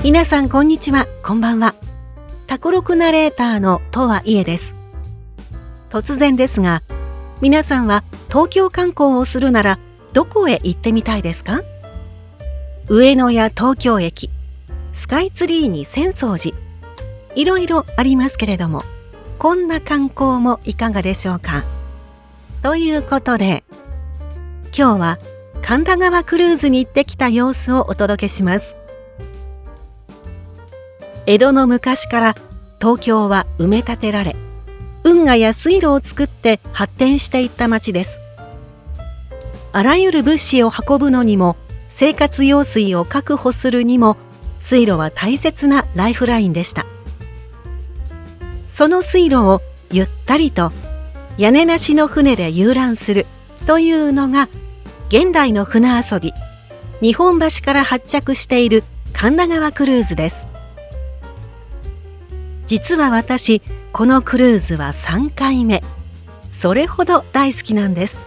皆さんこんにちは、こんばんは。宅録ナレーターのとはいえです。突然ですが、皆さんは東京観光をするならどこへ行ってみたいですか？上野や東京駅、スカイツリーに浅草寺、いろいろありますけれども、こんな観光もいかがでしょうか？ということで、今日は神田川クルーズに行ってきた様子をお届けします。江戸の昔から東京は埋め立てられ、運河や水路を作って発展していった町です。あらゆる物資を運ぶのにも、生活用水を確保するにも、水路は大切なライフラインでした。その水路をゆったりと屋根なしの船で遊覧するというのが現代の船遊び、日本橋から発着している神田川クルーズです。実は私、このクルーズは3回目。それほど大好きなんです。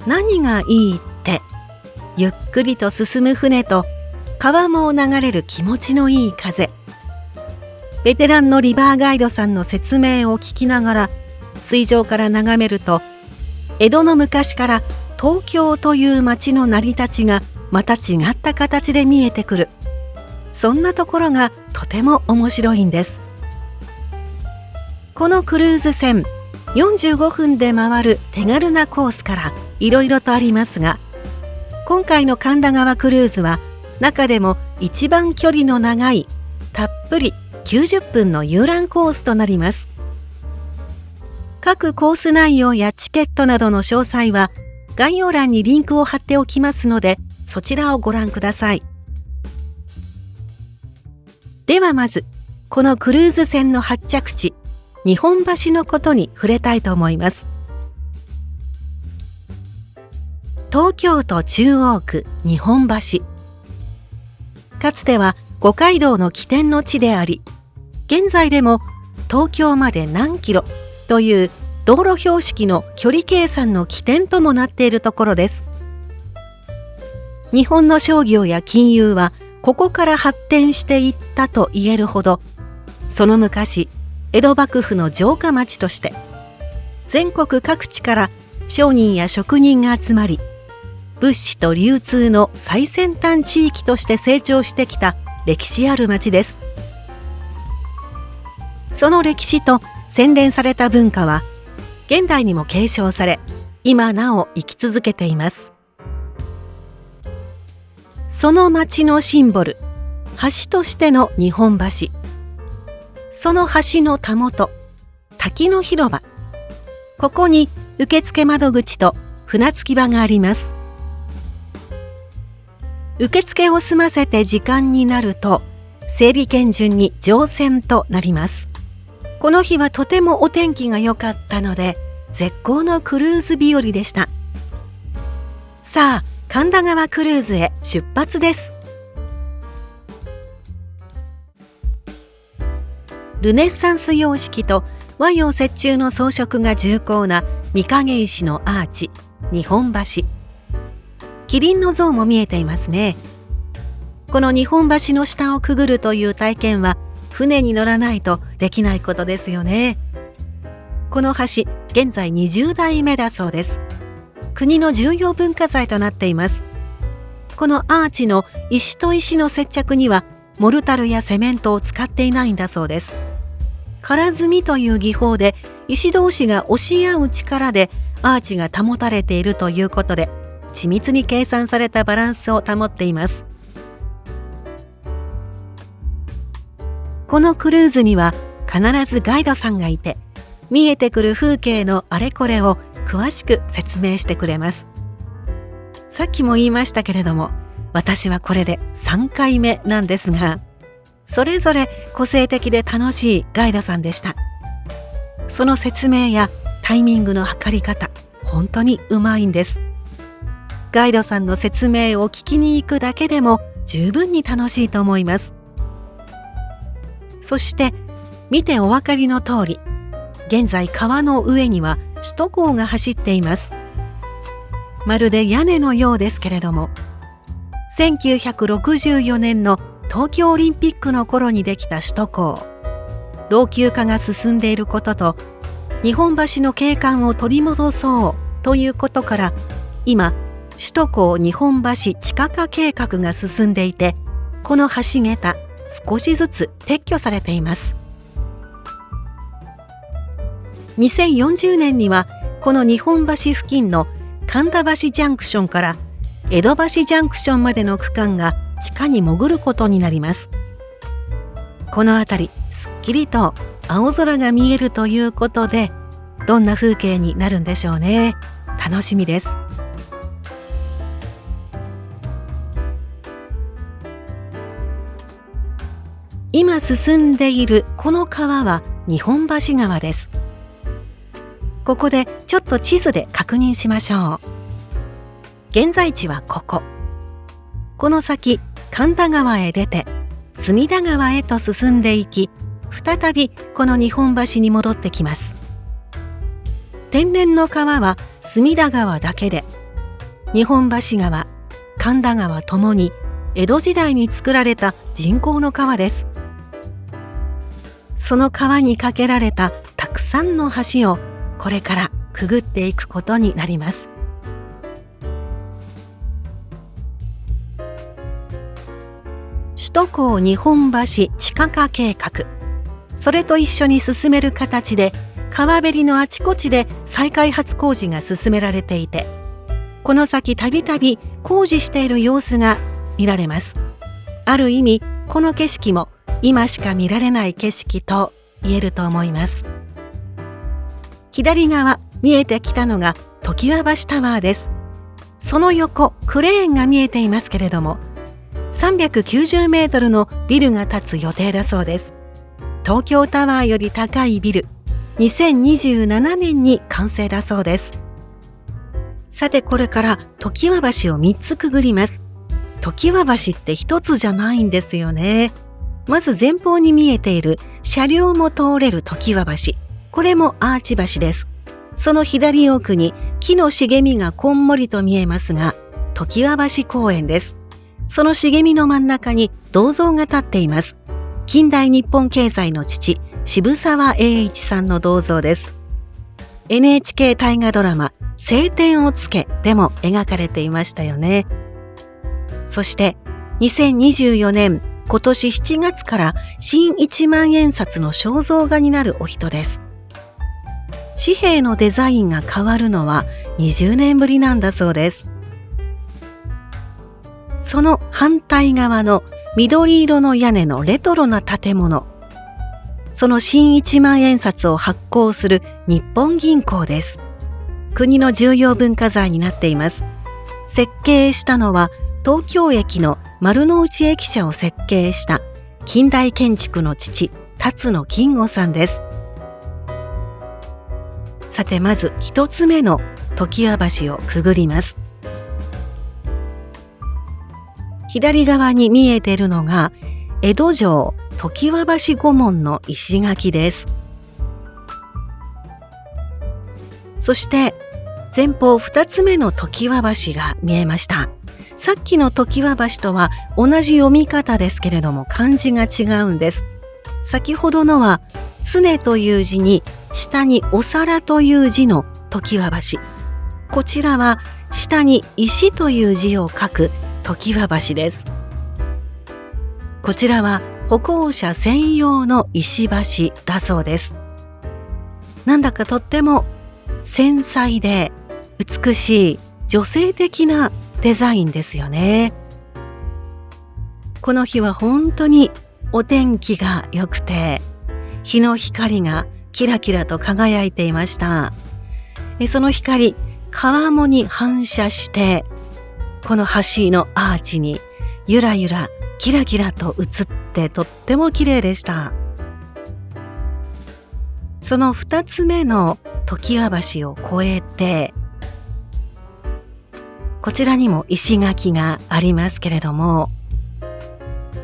何がいいって、ゆっくりと進む船と川面を流れる気持ちのいい風。ベテランのリバーガイドさんの説明を聞きながら水上から眺めると、江戸の昔から東京という街の成り立ちがまた違った形で見えてくる。そんなところがとても面白いんです。このクルーズ船、45分で回る手軽なコースからいろいろとありますが、今回の神田川クルーズは中でも一番距離の長いたっぷり90分の遊覧コースとなります。各コース内容やチケットなどの詳細は概要欄にリンクを貼っておきますので、そちらをご覧ください。ではまず、このクルーズ船の発着地、日本橋のことに触れたいと思います。東京都中央区日本橋。かつては五街道の起点の地であり、現在でも東京まで何キロという道路標識の距離計算の起点ともなっているところです。日本の商業や金融はここから発展していったと言えるほど、その昔、江戸幕府の城下町として全国各地から商人や職人が集まり、物資と流通の最先端地域として成長してきた歴史ある町です。その歴史と洗練された文化は現代にも継承され、今なお生き続けています。その町のシンボル、橋としての日本橋。その橋のたもと、滝の広場。ここに受付窓口と船着き場があります。受付を済ませて時間になると、整理券順に乗船となります。この日はとてもお天気が良かったので、絶好のクルーズ日和でした。さあ、神田川クルーズへ出発です。ルネッサンス様式と和洋折衷の装飾が重厚な御影石のアーチ、日本橋。キリンの像も見えていますね。この日本橋の下をくぐるという体験は船に乗らないとできないことですよね。この橋、現在20代目だそうです。国の重要文化財となっています。このアーチの石と石の接着にはモルタルやセメントを使っていないんだそうです。唐積みという技法で石同士が押し合う力でアーチが保たれているということで、緻密に計算されたバランスを保っています。このクルーズには必ずガイドさんがいて、見えてくる風景のあれこれを詳しく説明してくれます。さっきも言いましたけれども、私はこれで3回目なんですが、それぞれ個性的で楽しいガイドさんでした。その説明やタイミングの測り方、本当にうまいんです。ガイドさんの説明を聞きに行くだけでも十分に楽しいと思います。そして見てお分かりの通り、現在川の上には首都高が走っています。まるで屋根のようですけれども、1964年の東京オリンピックの頃にできた首都高。老朽化が進んでいることと、日本橋の景観を取り戻そうということから、今首都高日本橋地下化計画が進んでいて、この橋桁少しずつ撤去されています。2040年にはこの日本橋付近の神田橋ジャンクションから江戸橋ジャンクションまでの区間が地下に潜ることになります。この辺りすっきりと青空が見えるということで、どんな風景になるんでしょうね。楽しみです。今進んでいるこの川は日本橋川です。ここでちょっと地図で確認しましょう。現在地はここ。この先神田川へ出て隅田川へと進んでいき、再びこの日本橋に戻ってきます。天然の川は隅田川だけで、日本橋川、神田川ともに江戸時代に作られた人工の川です。その川に架けられたたくさんの橋をこれからくぐっていくことになります。首都高日本橋地下化計画、それと一緒に進める形で川べりのあちこちで再開発工事が進められていて、この先たびたび工事している様子が見られます。ある意味この景色も今しか見られない景色と言えると思います。左側見えてきたのが常盤橋タワーです。その横クレーンが見えていますけれども、390メートルのビルが建つ予定だそうです。東京タワーより高いビル、2027年に完成だそうです。さてこれから常盤橋を3つくぐります。常盤橋って1つじゃないんですよね。まず前方に見えている車両も通れる常盤橋、これもアーチ橋です。その左奥に木の茂みがこんもりと見えますが、常盤橋公園です。その茂みの真ん中に銅像が立っています。近代日本経済の父、渋沢栄一さんの銅像です。NHK 大河ドラマ青天を衝けでも描かれていましたよね。そして2024年今年7月から新1万円札の肖像画になるお人です。紙幣のデザインが変わるのは20年ぶりなんだそうです。その反対側の緑色の屋根のレトロな建物、その新1万円札を発行する日本銀行です。国の重要文化財になっています。設計したのは東京駅の丸の内駅舎を設計した近代建築の父、辰野金吾さんです。さてまず一つ目の常盤橋をくぐります。左側に見えているのが江戸城常盤橋御門の石垣です。そして前方2つ目の常盤橋が見えました。さっきの常盤橋とは同じ読み方ですけれども漢字が違うんです。先ほどのは常という字に下にお皿という字の常盤橋。こちらは下に石という字を書く常盤橋です。こちらは歩行者専用の石橋だそうです。なんだかとっても繊細で美しい女性的なデザインですよね。この日は本当にお天気が良くて、日の光がキラキラと輝いていました。その光、川面に反射して、この橋のアーチにゆらゆらキラキラと映ってとっても綺麗でした。その2つ目の常盤橋を越えて、こちらにも石垣がありますけれども、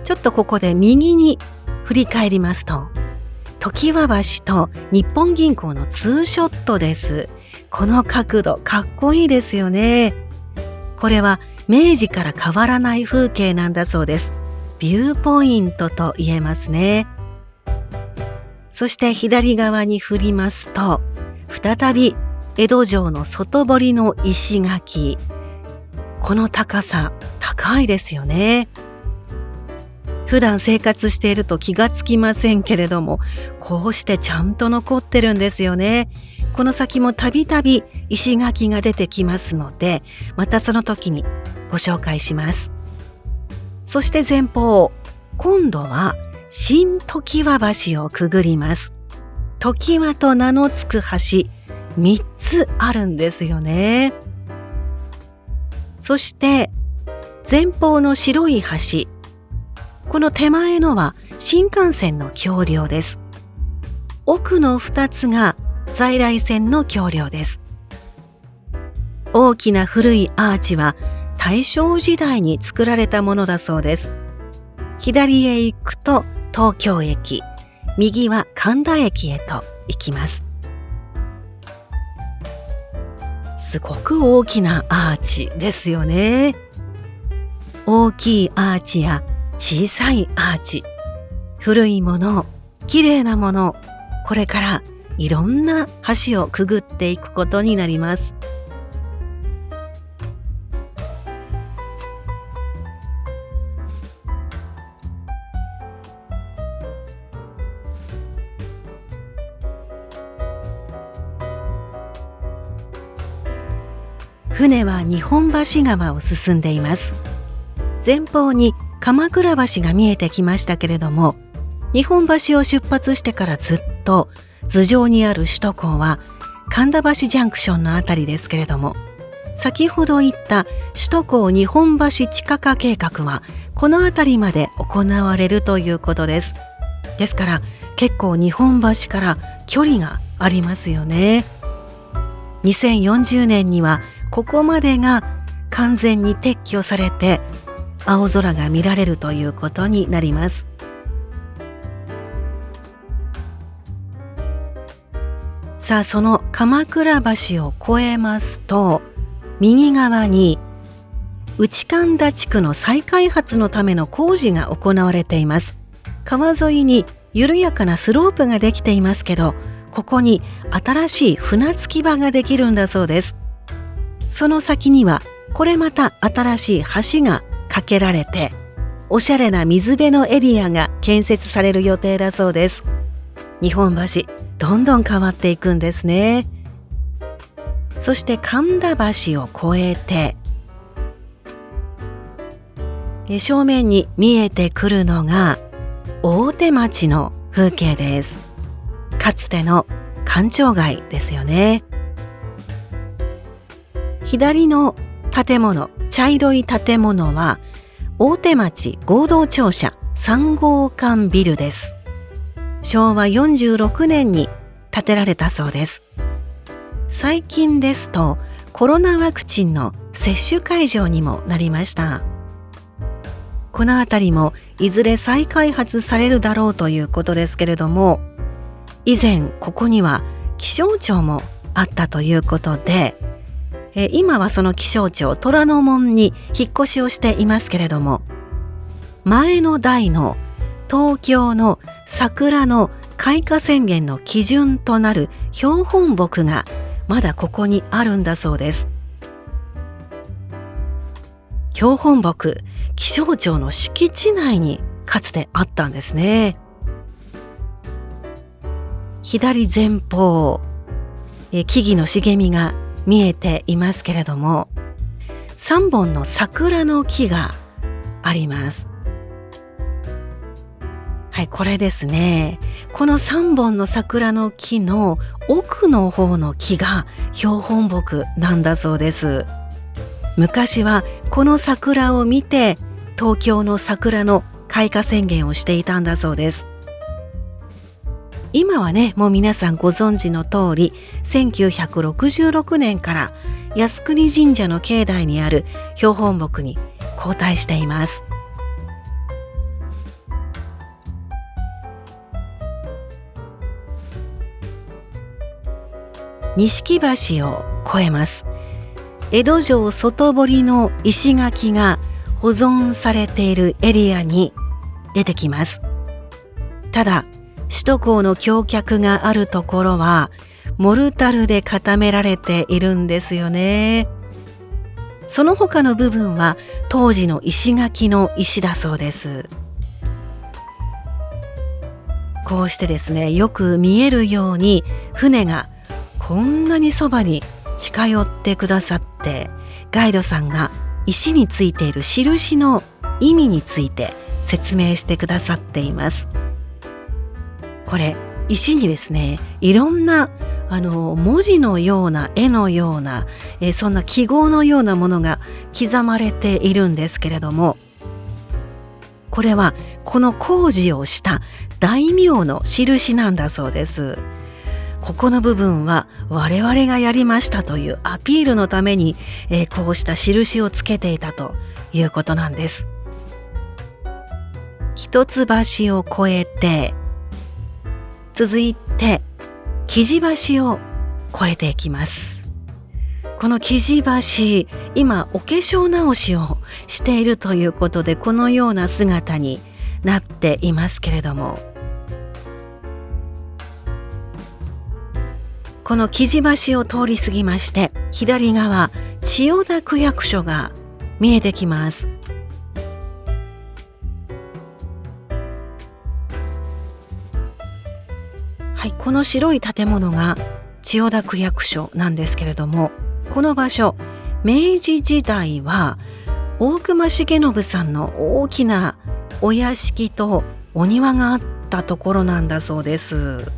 ちょっとここで右に振り返りますと、常盤橋と日本銀行のツーショットです。この角度かっこいいですよね。これは明治から変わらない風景なんだそうです。ビューポイントと言えますね。そして左側に振りますと、再び江戸城の外堀の石垣。この高さ、高いですよね。普段生活していると気がつきませんけれども、こうしてちゃんと残ってるんですよね。この先もたびたび石垣が出てきますので、またその時にご紹介します。そして前方、今度は新常盤橋をくぐります。常盤と名の付く橋、3つあるんですよね。そして前方の白い橋、この手前のは新幹線の橋梁です。奥の2つが在来線の橋梁です。大きな古いアーチは大正時代に作られたものだそうです。左へ行くと東京駅、右は神田駅へと行きます。すごく大きなアーチですよね。大きいアーチや小さいアーチ、古いもの、綺麗なもの、これからいろんな橋をくぐっていくことになります。船は日本橋川を進んでいます。前方に鎌倉橋が見えてきましたけれども、日本橋を出発してからずっと頭上にある首都高は神田橋ジャンクションのあたりですけれども、先ほど言った首都高日本橋地下化計画はこのあたりまで行われるということです。ですから結構日本橋から距離がありますよね。2040年にはここまでが完全に撤去されて青空が見られるということになります。さあ、その鎌倉橋を越えますと、右側に内神田地区の再開発のための工事が行われています。川沿いに緩やかなスロープができていますけど、ここに新しい船着き場ができるんだそうです。その先にはこれまた新しい橋が架けられて、おしゃれな水辺のエリアが建設される予定だそうです。日本橋、どんどん変わっていくんですね。そして神田橋を越えて、正面に見えてくるのが大手町の風景です。かつての官庁街ですよね。左の建物、茶色い建物は大手町合同庁舎3号館ビルです。昭和46年に建てられたそうです。最近ですとコロナワクチンの接種会場にもなりました。この辺りもいずれ再開発されるだろうということですけれども、以前ここには気象庁もあったということで、今はその気象庁虎ノ門に引っ越しをしていますけれども、前の代の東京の桜の開花宣言の基準となる標本木がまだここにあるんだそうです。標本木、気象庁の敷地内にかつてあったんですね。左前方、木々の茂みが見えていますけれども、3本の桜の木があります。はい、これですね。この3本の桜の木の奥の方の木が標本木なんだそうです。昔はこの桜を見て東京の桜の開花宣言をしていたんだそうです。今はね、もう皆さんご存知の通り、1966年から靖国神社の境内にある標本木に交代しています。錦橋を越えます。江戸城外堀の石垣が保存されているエリアに出てきます。ただ首都高の橋脚があるところはモルタルで固められているんですよね。その他の部分は当時の石垣の石だそうです。こうしてですね、よく見えるように船がこんなにそばに近寄ってくださって、ガイドさんが石についている印の意味について説明してくださっています。これ石にですね、いろんな文字のような絵のような、そんな記号のようなものが刻まれているんですけれども、これはこの工事をした大名の印なんだそうです。ここの部分は我々がやりましたというアピールのために、こうした印をつけていたということなんです。一橋を越えて、続いて生地橋を越えていきます。この生地橋、今お化粧直しをしているということで、このような姿になっていますけれども、この生地橋を通り過ぎまして、左側千代田区役所が見えてきます。はい、この白い建物が千代田区役所なんですけれども、この場所、明治時代は大隈重信さんの大きなお屋敷とお庭があったところなんだそうです。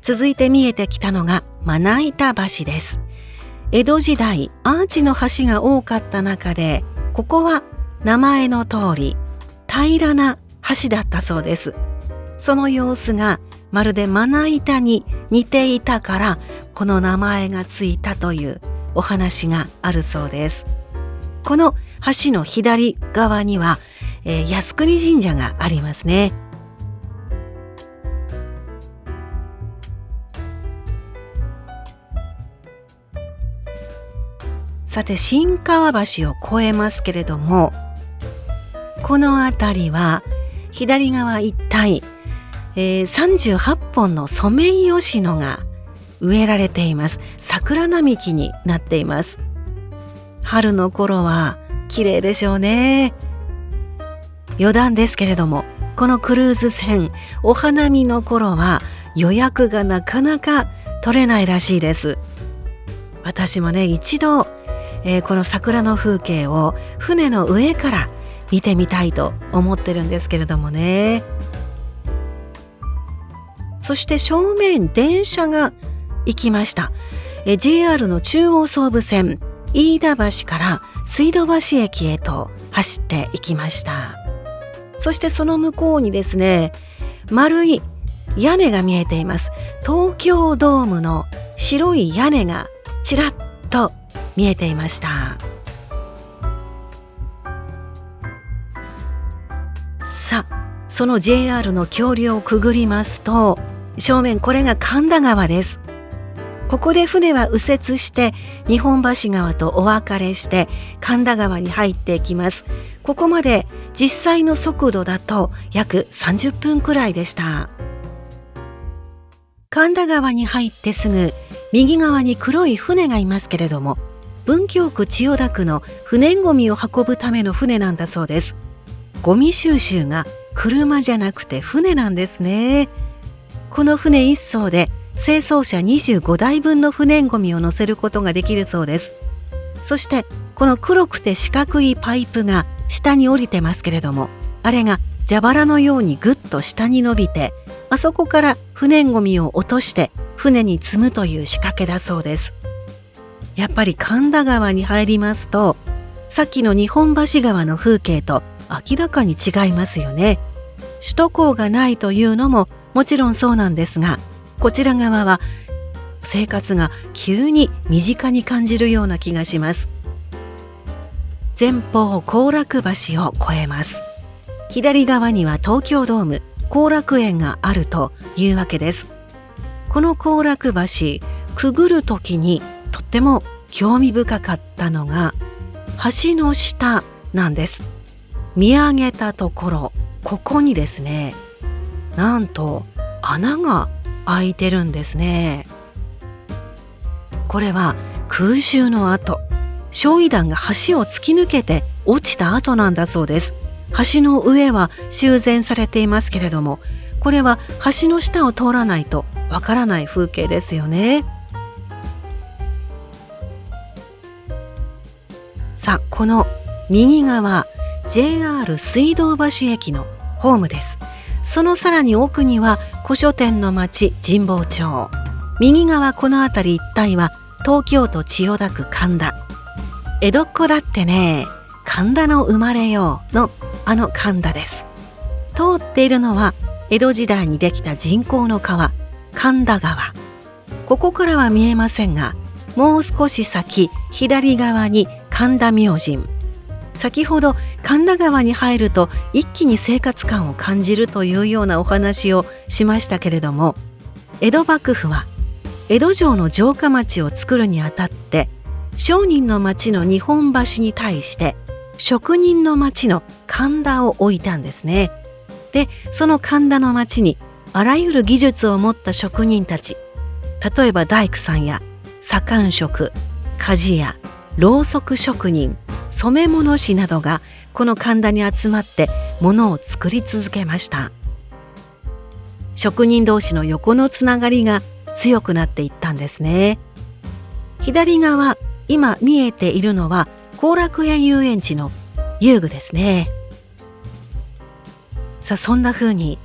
続いて見えてきたのがまな板橋です。江戸時代、アーチの橋が多かった中で、ここは名前の通り平らな橋だったそうです。その様子がまるでまな板に似ていたから、この名前がついたというお話があるそうです。この橋の左側には、靖国神社がありますね。さて、新川橋を越えますけれども、この辺りは左側一帯、38本のソメイヨシノが植えられています。桜並木になっています。春の頃は綺麗でしょうね。余談ですけれども、このクルーズ船、お花見の頃は予約がなかなか取れないらしいです。私もね、一度この桜の風景を船の上から見てみたいと思ってるんですけれどもね。そして正面電車が行きました。JR の中央総武線飯田橋から水道橋駅へと走っていきました。そしてその向こうにですね、丸い屋根が見えています。東京ドームの白い屋根がちらっと見えていました。さあ、その JR の橋梁をくぐりますと、正面、これが神田川です。ここで船は右折して日本橋川とお別れして神田川に入っていきます。ここまで実際の速度だと約30分くらいでした。神田川に入ってすぐ右側に黒い船がいますけれども、文京区千代田区の不燃ごみを運ぶための船なんだそうです。ゴミ収集が車じゃなくて船なんですね。この船1艘で清掃車25台分の不燃ごみを乗せることができるそうです。そしてこの黒くて四角いパイプが下に降りてますけれども、あれが蛇腹のようにぐっと下に伸びて、あそこから不燃ごみを落として船に積むという仕掛けだそうです。やっぱり神田川に入りますと、さっきの日本橋川の風景と明らかに違いますよね。首都高がないというのももちろんそうなんですが、こちら側は生活が急に身近に感じるような気がします。前方後楽橋を越えます。左側には東京ドーム、後楽園があるというわけです。この後楽橋くぐるときにとっても興味深かったのが橋の下なんです。見上げたところ、ここにですね、なんと穴が開いてるんですね。これは空襲の後、焼夷弾が橋を突き抜けて落ちた後なんだそうです。橋の上は修繕されていますけれども、これは橋の下を通らないとわからない風景ですよね。さあ、この右側、JR 水道橋駅のホームです。そのさらに奥には古書店の町神保町。右側この辺り一帯は東京都千代田区神田。江戸っ子だってね、神田の生まれよのあの神田です。通っているのは江戸時代にできた人工の川、神田川。ここからは見えませんが、もう少し先、左側に神田明神。先ほど神田川に入ると一気に生活感を感じるというようなお話をしましたけれども、江戸幕府は江戸城の城下町を作るにあたって商人の町の日本橋に対して職人の町の神田を置いたんですね。で、その神田の町にあらゆる技術を持った職人たち、例えば大工さんや左官職、鍛冶屋、ろうそく職人、染め物師などがこの神田に集まって物を作り続けました。職人同士の横のつながりが強くなっていったんですね。左側、今見えているのは後楽園遊園地の遊具ですね。さあ、そんな風に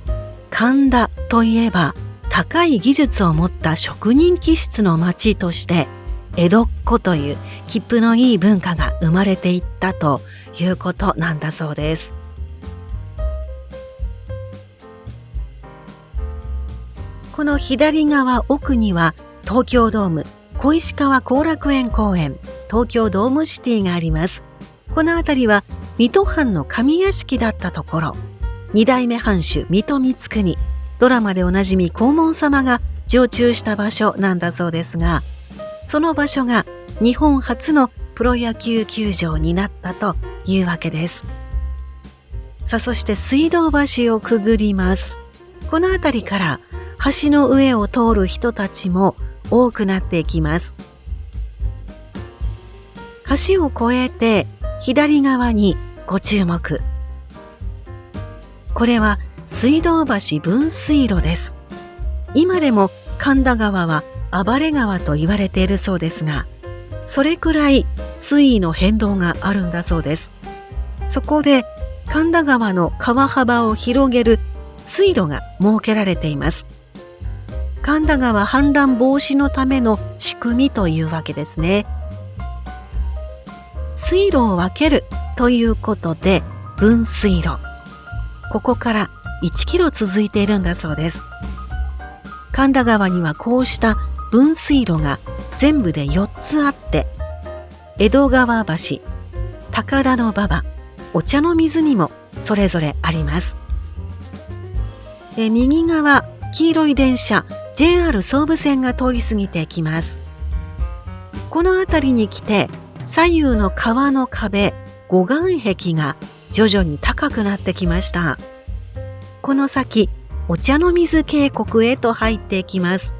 神田といえば高い技術を持った職人気質の町として江戸っ子という切符のいい文化が生まれていったということなんだそうです。この左側奥には東京ドーム、小石川後楽園公園、東京ドームシティがあります。この辺りは水戸藩の上屋敷だったところ、二代目藩主水戸光圀、ドラマでおなじみ黄門様が常駐した場所なんだそうですが、その場所が日本初のプロ野球球場になったというわけです。さあ、そして水道橋をくぐります。この辺りから橋の上を通る人たちも多くなっていきます。橋を越えて左側にご注目。これは水道橋分水路です。今でも神田川は暴れ川と言われているそうですが、それくらい水位の変動があるんだそうです。そこで神田川の川幅を広げる水路が設けられています。神田川氾濫防止のための仕組みというわけですね。水路を分けるということで分水路。ここから1キロ続いているんだそうです。神田川にはこうした分水路が全部で4つあって、江戸川橋、高田馬場、お茶の水にもそれぞれあります。右側、黄色い電車、JR 総武線が通り過ぎていきます。この辺りに来て、左右の川の壁、護岸壁が徐々に高くなってきました。この先、お茶の水渓谷へと入っていきます。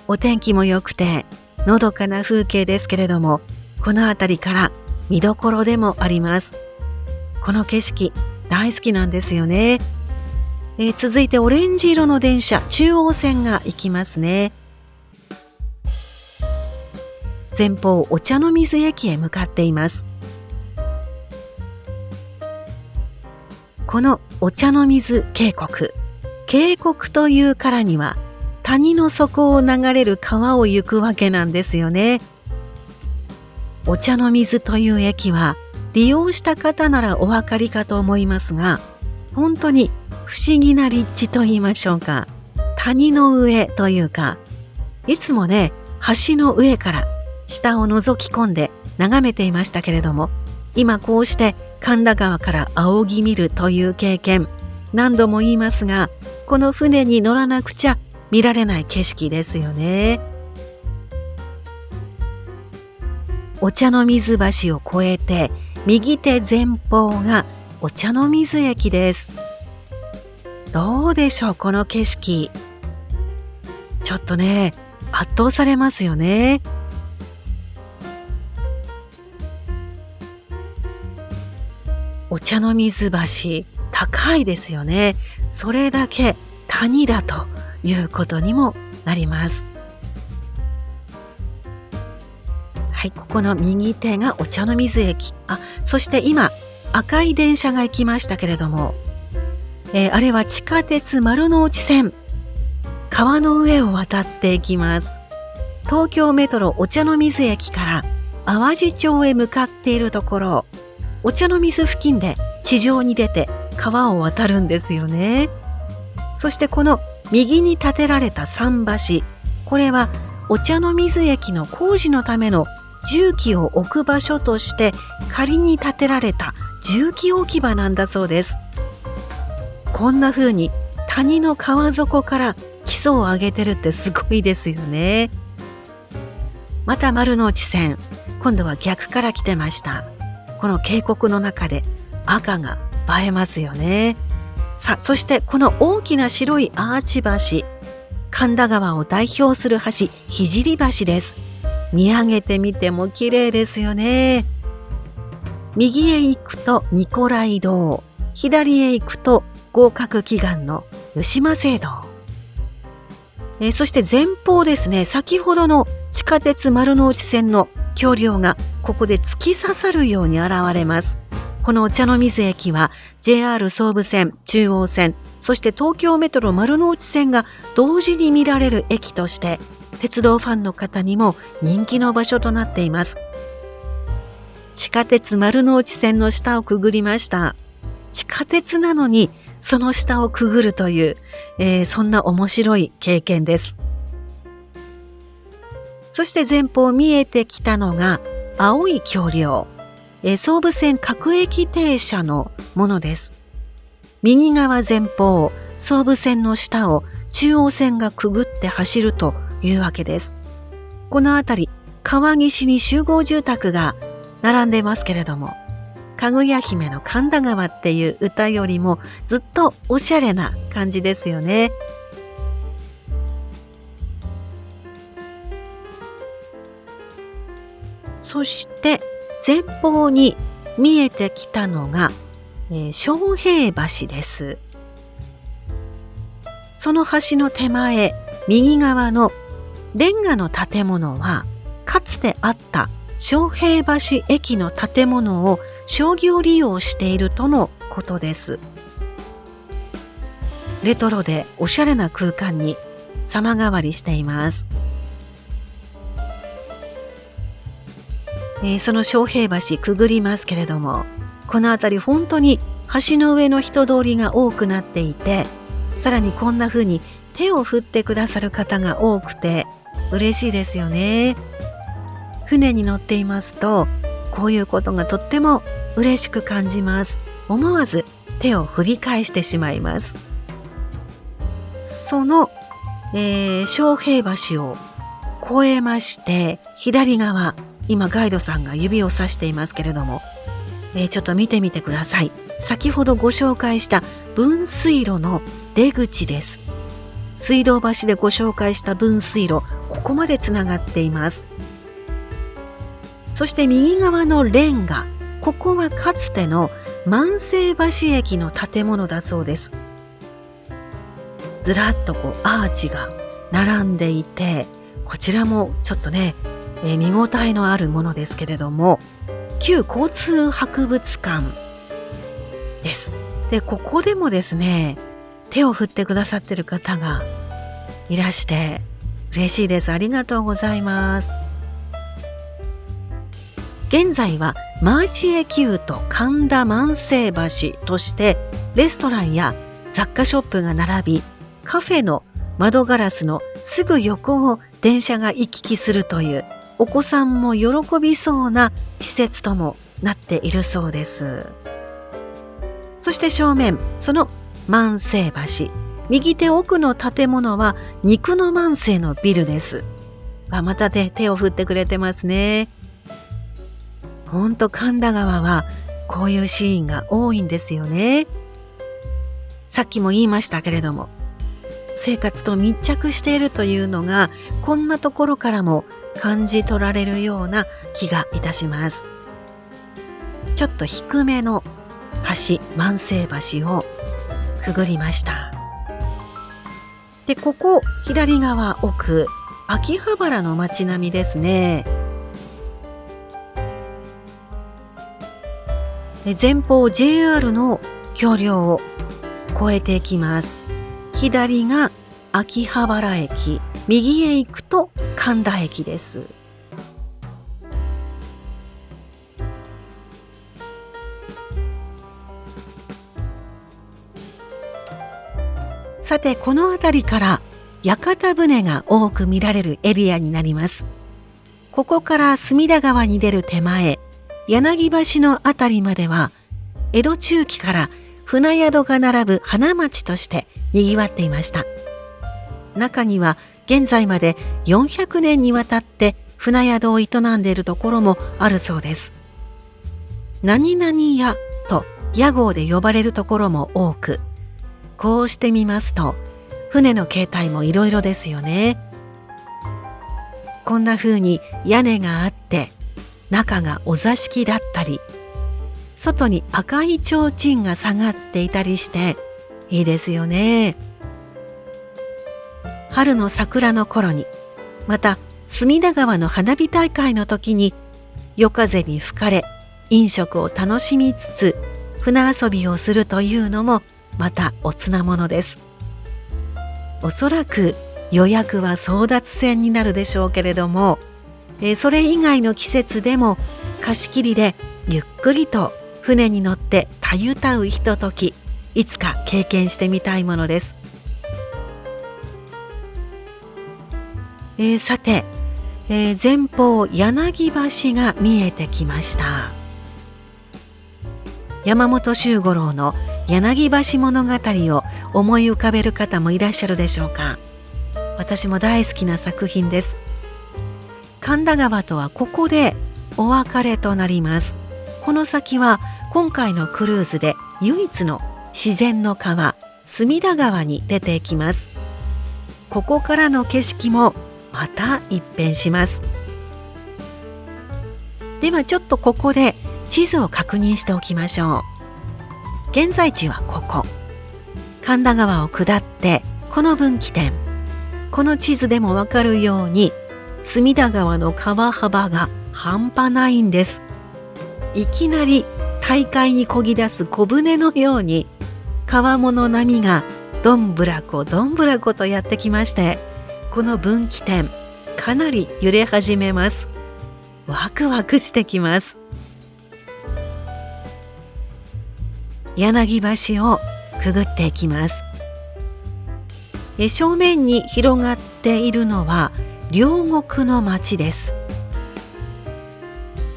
お天気も良くてのどかな風景ですけれども、この辺りから見どころでもあります。この景色大好きなんですよね。続いてオレンジ色の電車、中央線が行きますね。前方お茶の水駅へ向かっています。このお茶の水渓谷、渓谷というからには谷の底を流れる川を行くわけなんですよね。お茶の水という駅は利用した方ならお分かりかと思いますが、本当に不思議な立地と言いましょうか、谷の上というか、いつもね、橋の上から下を覗き込んで眺めていましたけれども、今こうして神田川から仰ぎ見るという経験、何度も言いますが、この船に乗らなくちゃ見られない景色ですよね。お茶の水橋を越えて右手前方がお茶の水駅です。どうでしょう、この景色。ちょっとね、圧倒されますよね。お茶の水橋、高いですよね。それだけ谷だということにもなります。はい、ここの右手がお茶の水駅。そして今赤い電車が行きましたけれども、あれは地下鉄丸ノ内線、川の上を渡っていきます。東京メトロお茶の水駅から淡路町へ向かっているところ、お茶の水付近で地上に出て川を渡るんですよね。そしてこの右に建てられた桟橋、これはお茶の水駅の工事のための重機を置く場所として仮に建てられた重機置き場なんだそうです。こんな風に谷の川底から基礎を上げてるってすごいですよね。また丸ノ内線、今度は逆から来てました。この渓谷の中で赤が映えますよね。さあ、そしてこの大きな白いアーチ橋、神田川を代表する橋、聖橋です。見上げてみても綺麗ですよね。右へ行くとニコライ堂、左へ行くと合格祈願の吉間聖堂、そして前方ですね、先ほどの地下鉄丸ノ内線の橋梁がここで突き刺さるように現れます。このお茶の水駅は JR 総武線、中央線、そして東京メトロ丸ノ内線が同時に見られる駅として鉄道ファンの方にも人気の場所となっています。地下鉄丸ノ内線の下をくぐりました。地下鉄なのにその下をくぐるという、そんな面白い経験です。そして前方見えてきたのが青い橋梁、総武線各駅停車のものです。右側前方、総武線の下を中央線がくぐって走るというわけです。この辺り、川岸に集合住宅が並んでますけれども、かぐや姫の神田川っていう歌よりもずっとおしゃれな感じですよね。そして前方に見えてきたのが、昌平橋です。その橋の手前、右側のレンガの建物はかつてあった昌平橋駅の建物を商業利用しているとのことです。レトロでおしゃれな空間に様変わりしています。その昌平橋くぐりますけれども、この辺り本当に橋の上の人通りが多くなっていて、さらにこんな風に手を振ってくださる方が多くて嬉しいですよね。船に乗っていますとこういうことがとっても嬉しく感じます。思わず手を振り返してしまいます。その、昌平橋を越えまして左側、今ガイドさんが指をさしていますけれども、ちょっと見てみてください。先ほどご紹介した分水路の出口です。水道橋でご紹介した分水路、ここまでつながっています。そして右側のレンガ、ここはかつての万世橋駅の建物だそうです。ずらっとアーチが並んでいて、こちらもちょっとね、見応えのあるものですけれども、旧交通博物館です。で、ここでもですね、手を振ってくださっている方がいらして嬉しいです。ありがとうございます。現在はマーチエキュート神田万世橋としてレストランや雑貨ショップが並び、カフェの窓ガラスのすぐ横を電車が行き来するという、お子さんも喜びそうな施設ともなっているそうです。そして正面、その万世橋、右手奥の建物は肉の万世のビルです。また手を振ってくれてますね。ほんと神田川はこういうシーンが多いんですよね。さっきも言いましたけれども、生活と密着しているというのがこんなところからも感じ取られるような気がいたします。ちょっと低めの橋、万世橋をくぐりました。で、ここ左側奥、秋葉原の街並みですね。で、前方 JR の橋梁を越えていきます。左が秋葉原駅、右へ行くと神田駅です。さて、この辺りから屋形船が多く見られるエリアになります。ここから隅田川に出る手前、柳橋のあたりまでは江戸中期から船宿が並ぶ花街として賑わっていました。中には現在まで400年にわたって船宿を営んでいるところもあるそうです。何々屋と屋号で呼ばれるところも多く、こうしてみますと船の形態もいろいろですよね。こんな風に屋根があって中がお座敷だったり、外に赤い提灯が下がっていたりしていいですよね。春の桜の頃に、また隅田川の花火大会の時に夜風に吹かれ飲食を楽しみつつ船遊びをするというのもまたおつなものです。おそらく予約は争奪戦になるでしょうけれども、それ以外の季節でも貸し切りでゆっくりと船に乗ってたゆたうひととき、いつか経験してみたいものです。さて、前方柳橋が見えてきました。山本周五郎の柳橋物語を思い浮かべる方もいらっしゃるでしょうか。私も大好きな作品です。神田川とはここでお別れとなります。この先は今回のクルーズで唯一の自然の川、隅田川に出ていきます。ここからの景色もまた一変します。ではちょっとここで地図を確認しておきましょう。現在地はここ、神田川を下ってこの分岐点、この地図でもわかるように隅田川の川幅が半端ないんです。いきなり大海に漕ぎ出す小舟のように川面の波がどんぶらこどんぶらことやってきまして、この分岐点かなり揺れ始めます。ワクワクしてきます。柳橋をくぐっていきます。正面に広がっているのは両国の町です。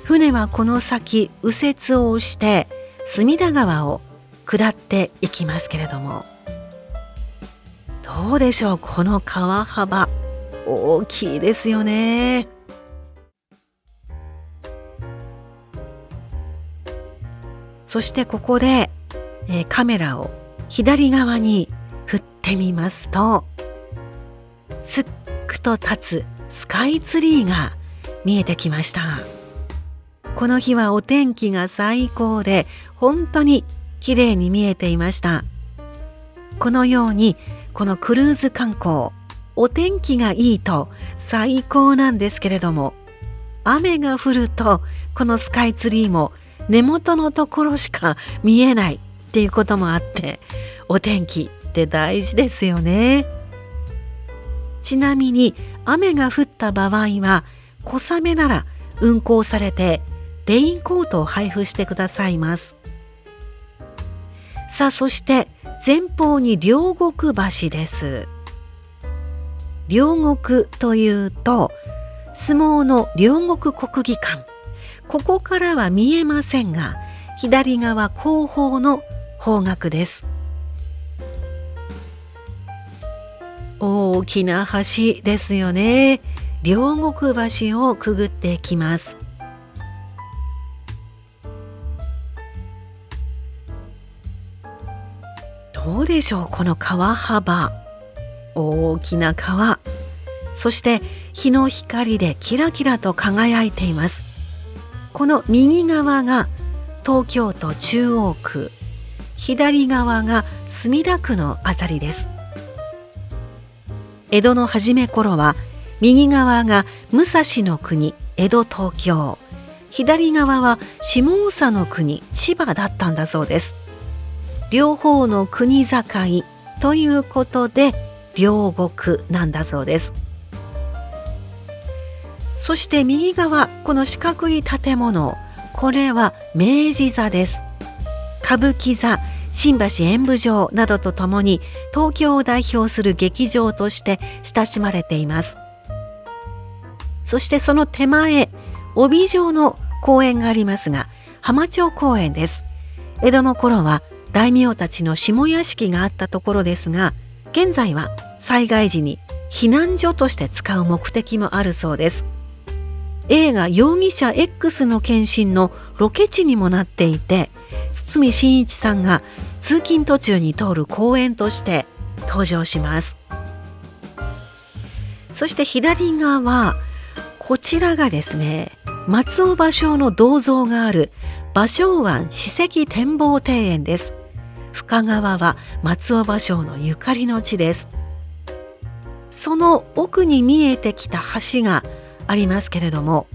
船はこの先右折をして隅田川を下っていきますけれども、どうでしょう、この川幅大きいですよね。そしてここで、カメラを左側に振ってみますと、すっくと立つスカイツリーが見えてきました。この日はお天気が最高で本当に綺麗に見えていました。このようにこのクルーズ観光、お天気がいいと最高なんですけれども、雨が降るとこのスカイツリーも根元のところしか見えないっていうこともあって、お天気って大事ですよね。ちなみに雨が降った場合は小雨なら運行されてレインコートを配布してくださいます。さあ、そして前方に両国橋です。両国というと相撲の両国国技館、ここからは見えませんが左側後方の方角です。大きな橋ですよね。両国橋をくぐっていきます。どうでしょう、この川幅。大きな川、そして日の光でキラキラと輝いています。この右側が東京都中央区、左側が墨田区のあたりです。江戸の初め頃は右側が武蔵の国江戸東京、左側は下総の国千葉だったんだそうです。両方の国境ということで両国なんだそうです。そして右側、この四角い建物、これは明治座です。歌舞伎座、新橋演舞場などとともに東京を代表する劇場として親しまれています。そしてその手前、帯状の公園がありますが、浜町公園です。江戸の頃は大名たちの下屋敷があったところですが、現在は災害時に避難所として使う目的もあるそうです。映画容疑者 X の検診のロケ地にもなっていて、堤真一さんが通勤途中に通る公園として登場します。そして左側、こちらがですね、松尾芭蕉の銅像がある芭蕉湾史跡展望庭園です。深川は松尾芭蕉のゆかりの地です。その奥に見えてきた橋がありますけれども、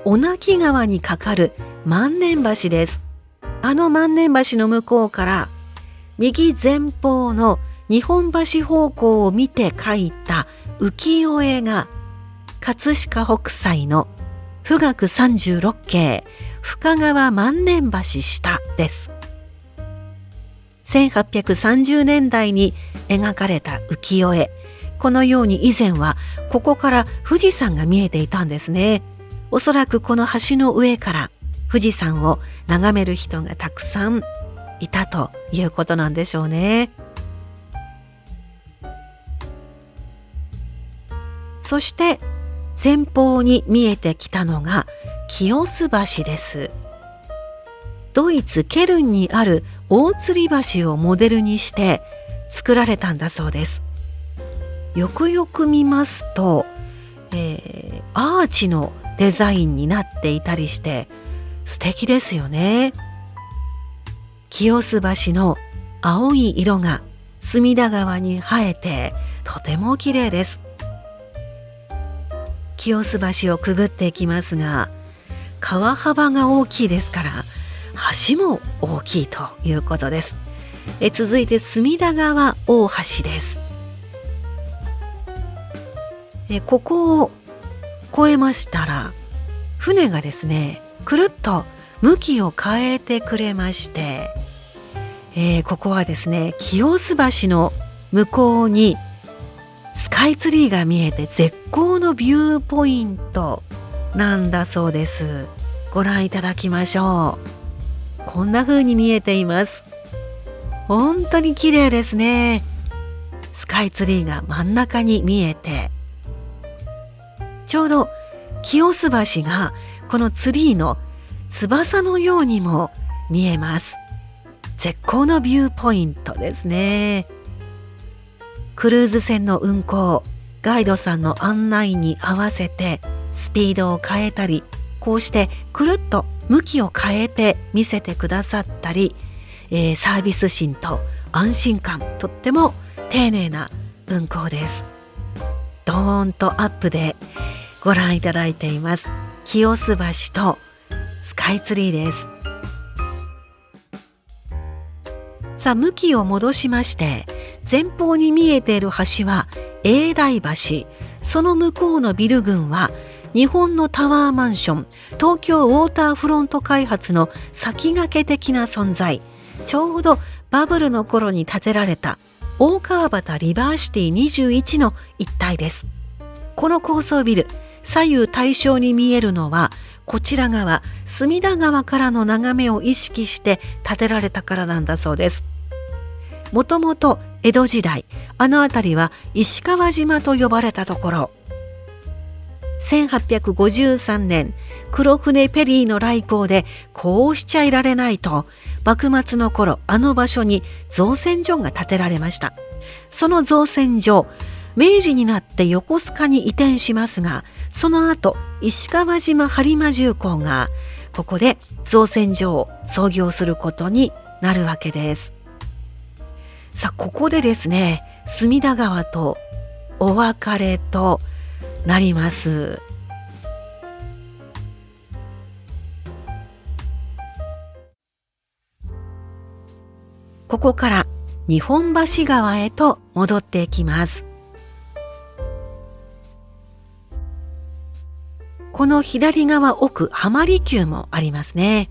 小名木川に架かる万年橋です。あの万年橋の向こうから右前方の日本橋方向を見て描いた浮世絵が葛飾北斎の富岳36景深川万年橋下です。1830年代に描かれた浮世絵、このように以前はここから富士山が見えていたんですね。おそらくこの橋の上から富士山を眺める人がたくさんいたということなんでしょうね。そして前方に見えてきたのが清洲橋です。ドイツケルンにある大吊橋をモデルにして作られたんだそうです。よくよく見ますと、アーチのデザインになっていたりして素敵ですよね。清洲橋の青い色が隅田川に映えてとても綺麗です。清洲橋をくぐっていきますが、川幅が大きいですから橋も大きいということです。続いて隅田川大橋です。ここを越えましたら船がですね、くるっと向きを変えてくれまして、ここはですね、清洲橋の向こうにスカイツリーが見えて絶好のビューポイントなんだそうです。ご覧いただきましょう。こんな風に見えています。本当に綺麗ですね。スカイツリーが真ん中に見えて、ちょうど清洲橋がこのツリーの翼のようにも見えます。絶好のビューポイントですね。クルーズ船の運航、ガイドさんの案内に合わせてスピードを変えたり、こうしてくるっと向きを変えて見せてくださったり、サービス心と安心感、とっても丁寧な運航です。ドーンとアップでご覧いただいています。清洲橋とスカイツリーです。さあ、向きを戻しまして、前方に見えている橋は永代橋、その向こうのビル群は日本のタワーマンション、東京ウォーターフロント開発の先駆け的な存在、ちょうどバブルの頃に建てられた大川端リバーシティ21の一帯です。この高層ビル、左右対称に見えるのは、こちら側隅田川からの眺めを意識して建てられたからなんだそうです。もともと江戸時代、あの辺りは石川島と呼ばれたところ、1853年、黒船ペリーの来航でこうしちゃいられないと、幕末の頃あの場所に造船所が建てられました。その造船所、明治になって横須賀に移転しますが、その後石川島播磨重工がここで造船所を創業することになるわけです。さあ、ここでですね、隅田川とお別れとなります。ここから日本橋川へと戻っていきます。この左側奥、浜離宮もありますね。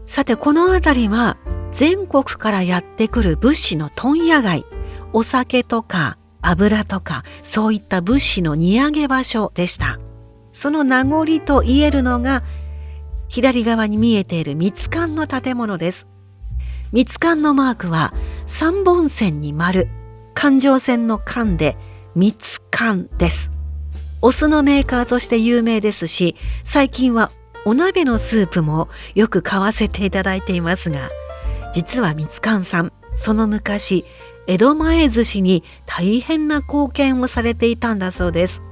さて、この辺りは全国からやってくる物資の問屋街、お酒とか油とかそういった物資の荷上げ場所でした。その名残と言えるのが左側に見えている蜜柑の建物です。蜜柑のマークは三本線に丸、環状線の環で蜜柑です。お酢のメーカーとして有名ですし、最近はお鍋のスープもよく買わせていただいていますが、実は蜜柑さん、その昔江戸前寿司に大変な貢献をされていたんだそうです。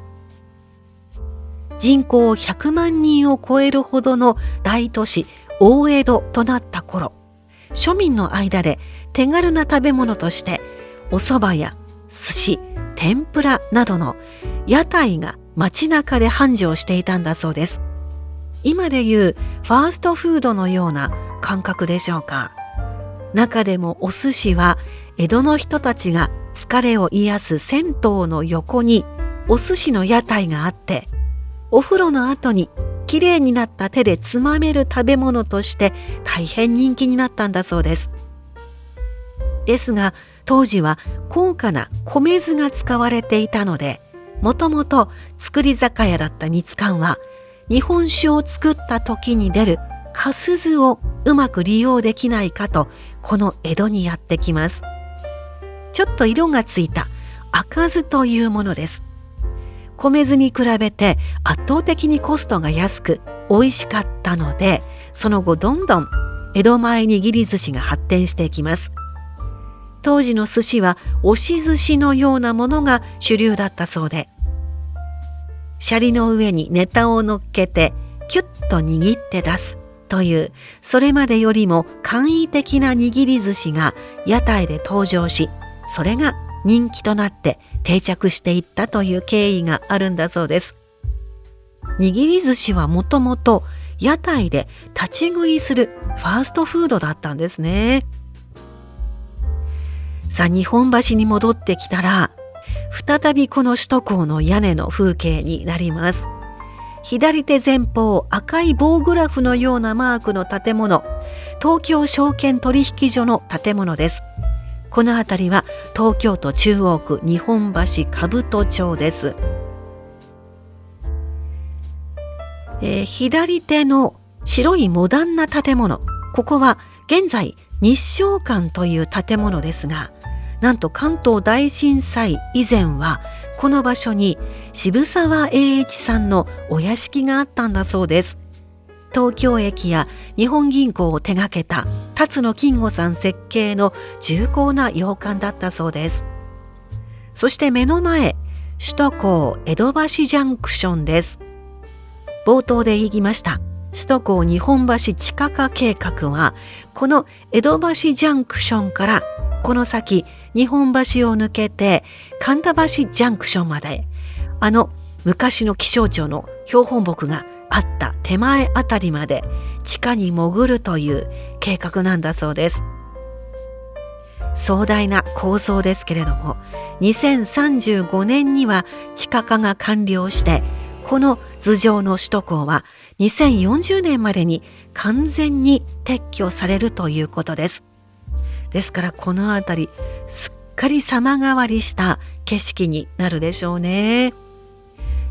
人口100万人を超えるほどの大都市大江戸となった頃、庶民の間で手軽な食べ物としてお蕎麦や寿司、天ぷらなどの屋台が街中で繁盛していたんだそうです。今でいうファーストフードのような感覚でしょうか。中でもお寿司は江戸の人たちが疲れを癒す銭湯の横にお寿司の屋台があって、お風呂の後にきれいになった手でつまめる食べ物として大変人気になったんだそうです。ですが当時は高価な米酢が使われていたので、もともと造り酒屋だった蜜柑は日本酒を作った時に出る粕酢をうまく利用できないかと、この江戸にやってきます。ちょっと色がついた赤酢というものです。米酢に比べて圧倒的にコストが安く美味しかったので、その後どんどん江戸前握り寿司が発展していきます。当時の寿司は押し寿司のようなものが主流だったそうで、シャリの上にネタを乗っけてキュッと握って出すという、それまでよりも簡易的な握り寿司が屋台で登場し、それが人気となって定着していったという経緯があるんだそうです。握り寿司はもともと屋台で立ち食いするファーストフードだったんですね。さあ、日本橋に戻ってきたら再びこの首都高の屋根の風景になります。左手前方、赤い棒グラフのようなマークの建物、東京証券取引所の建物です。この辺りは東京都中央区日本橋兜町です。左手の白いモダンな建物、ここは現在日証館という建物ですが、なんと関東大震災以前はこの場所に渋沢栄一さんのお屋敷があったんだそうです。東京駅や日本銀行を手掛けた辰野金吾さん設計の重厚な洋館だったそうです。そして目の前、首都高江戸橋ジャンクションです。冒頭で言いました首都高日本橋地下化計画は、この江戸橋ジャンクションからこの先日本橋を抜けて神田橋ジャンクションまで、あの昔の気象庁の標本木があった手前あたりまで地下に潜るという計画なんだそうです。壮大な構想ですけれども、2035年には地下化が完了して、この頭上の首都高は2040年までに完全に撤去されるということです。ですからこの辺りすっかり様変わりした景色になるでしょうね。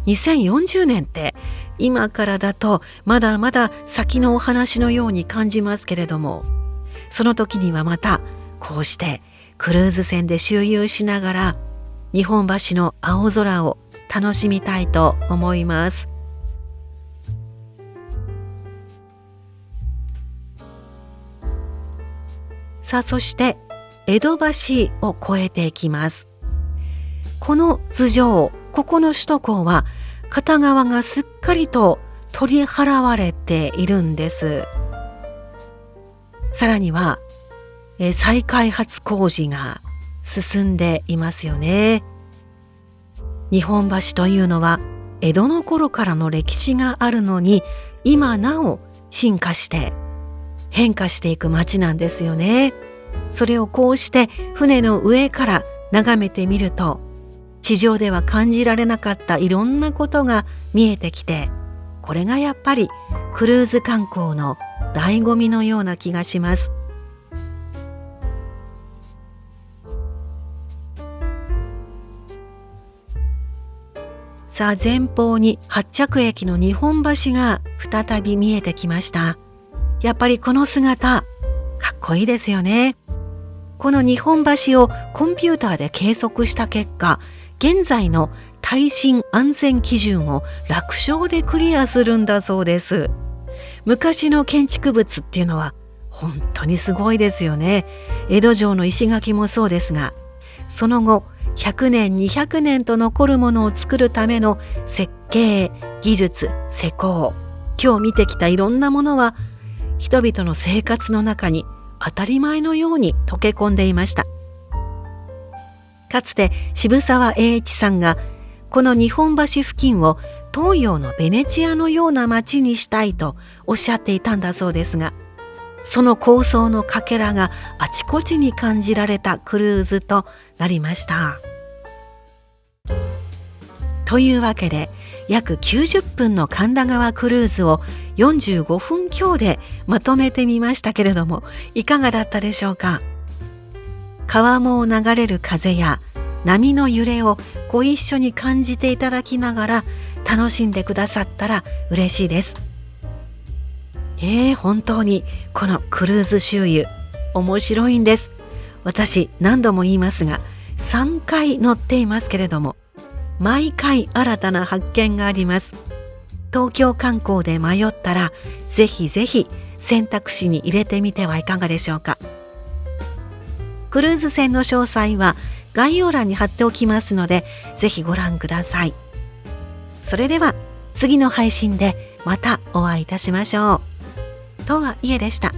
2040年って今からだとまだまだ先のお話のように感じますけれども、その時にはまたこうしてクルーズ船で周遊しながら日本橋の青空を楽しみたいと思います。さあ、そして江戸橋を越えていきます。この頭上、ここの首都高は片側がすっかりと取り払われているんです。さらには再開発工事が進んでいますよね。日本橋というのは江戸の頃からの歴史があるのに、今なお進化して変化していく街なんですよね。それをこうして船の上から眺めてみると、地上では感じられなかったいろんなことが見えてきて、これがやっぱりクルーズ観光の醍醐味のような気がします。さあ、前方に発着駅の日本橋が再び見えてきました。やっぱりこの姿かっこいいですよね。この日本橋をコンピューターで計測した結果、現在の耐震安全基準を楽勝でクリアするんだそうです。昔の建築物っていうのは本当にすごいですよね。江戸城の石垣もそうですが、その後100年200年と残るものを作るための設計、技術、施工、今日見てきたいろんなものは人々の生活の中に当たり前のように溶け込んでいました。かつて渋沢栄一さんがこの日本橋付近を東洋のベネチアのような街にしたいとおっしゃっていたんだそうですが、その構想のかけらがあちこちに感じられたクルーズとなりました。というわけで約90分の神田川クルーズを45分強でまとめてみましたけれども、いかがだったでしょうか。川面を流れる風や波の揺れをご一緒に感じていただきながら楽しんでくださったら嬉しいです。本当にこのクルーズ周遊面白いんです。私何度も言いますが3回乗っていますけれども、毎回新たな発見があります。東京観光で迷ったらぜひぜひ選択肢に入れてみてはいかがでしょうか。クルーズ船の詳細は概要欄に貼っておきますので、ぜひご覧ください。それでは次の配信でまたお会いいたしましょう。とはいえでした。